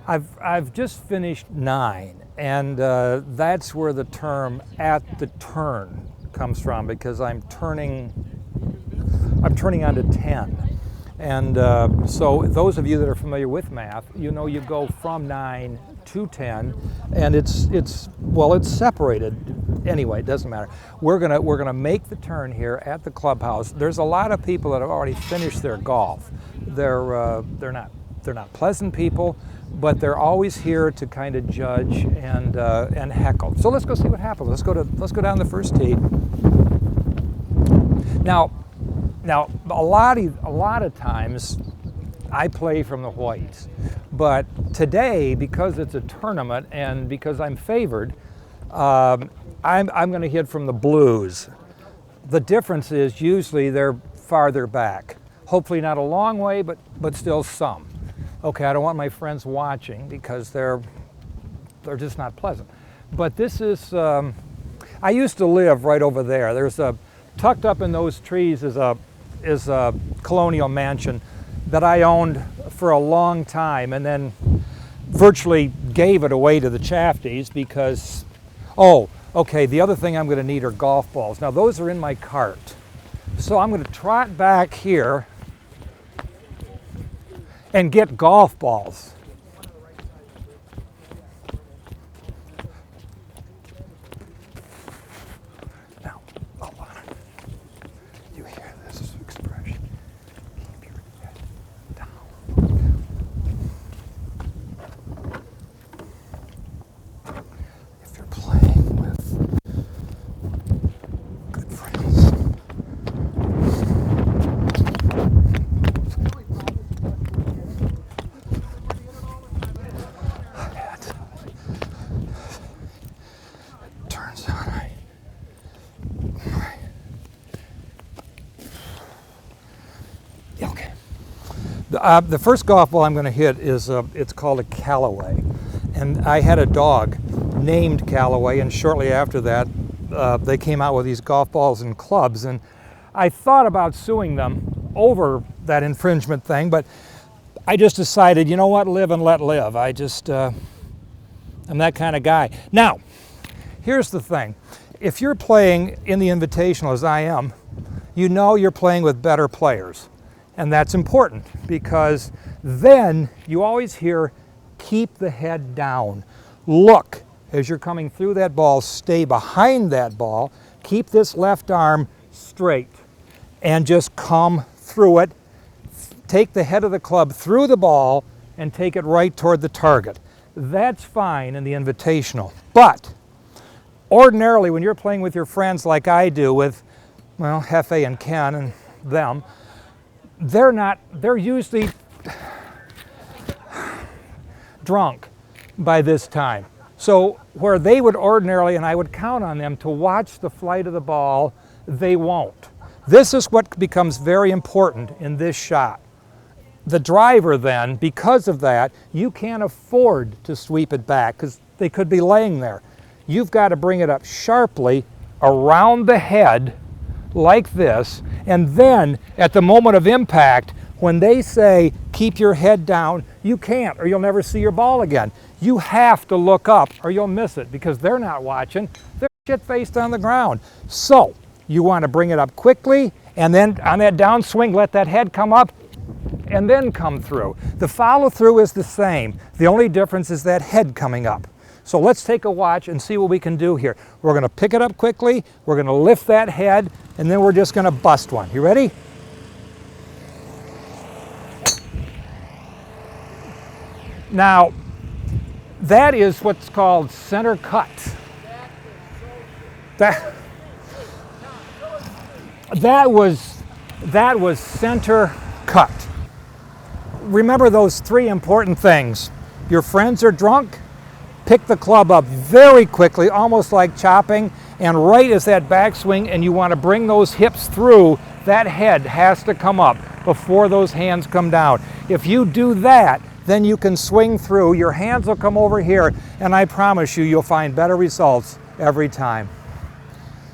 I've just finished 9, and that's where the term "at the turn" comes from, because I'm turning onto 10. And so those of you that are familiar with math, you know you go from 9 to 10, and it's separated. Anyway, it doesn't matter. We're gonna make the turn here at the clubhouse. There's a lot of people that have already finished their golf. They're not pleasant people, but they're always here to kind of judge and heckle. So let's go see what happens. Let's go down the first tee. Now, a lot of times I play from the whites, but today, because it's a tournament and because I'm favored, I'm going to hit from the blues. The difference is usually they're farther back. Hopefully not a long way, but still some. Okay, I don't want my friends watching because they're just not pleasant. But this is, I used to live right over there. There's tucked up in those trees is a colonial mansion that I owned for a long time, and then virtually gave it away to the Chaftees because, okay, the other thing I'm going to need are golf balls. Now those are in my cart. So I'm going to trot back here and get golf balls. Now, hold on. You hear this expression? Keep your head down. If you're playing with good friends, turns out okay. The first golf ball I'm going to hit is it's called a Callaway, and I had a dog named Callaway, and shortly after that they came out with these golf balls and clubs, and I thought about suing them over that infringement thing, but I just decided, you know what, live and let live. I'm that kind of guy. Now, here's the thing. If you're playing in the Invitational, as I am, you know you're playing with better players. And that's important, because then you always hear, keep the head down. Look, as you're coming through that ball, stay behind that ball, keep this left arm straight, and just come through it. Take the head of the club through the ball and take it right toward the target. That's fine in the Invitational. But ordinarily, when you're playing with your friends like I do with, well, Hefe and Ken and them, they're usually drunk by this time. So where they would ordinarily, and I would count on them to watch the flight of the ball, they won't. This is what becomes very important in this shot. The driver then, because of that, you can't afford to sweep it back because they could be laying there. You've got to bring it up sharply around the head like this, and then at the moment of impact, when they say keep your head down, you can't, or you'll never see your ball again. You have to look up or you'll miss it because they're not watching. They're shit-faced on the ground. So you want to bring it up quickly, and then on that downswing, let that head come up and then come through. The follow-through is the same. The only difference is that head coming up. So let's take a watch and see what we can do here. We're going to pick it up quickly, we're going to lift that head, and then we're just going to bust one. You ready? Now, that is what's called center cut. That was center cut. Remember those 3 important things. Your friends are drunk, pick the club up very quickly, almost like chopping, and right as that backswing and you want to bring those hips through, that head has to come up before those hands come down. If you do that, then you can swing through, your hands will come over here, and I promise you, you'll find better results every time.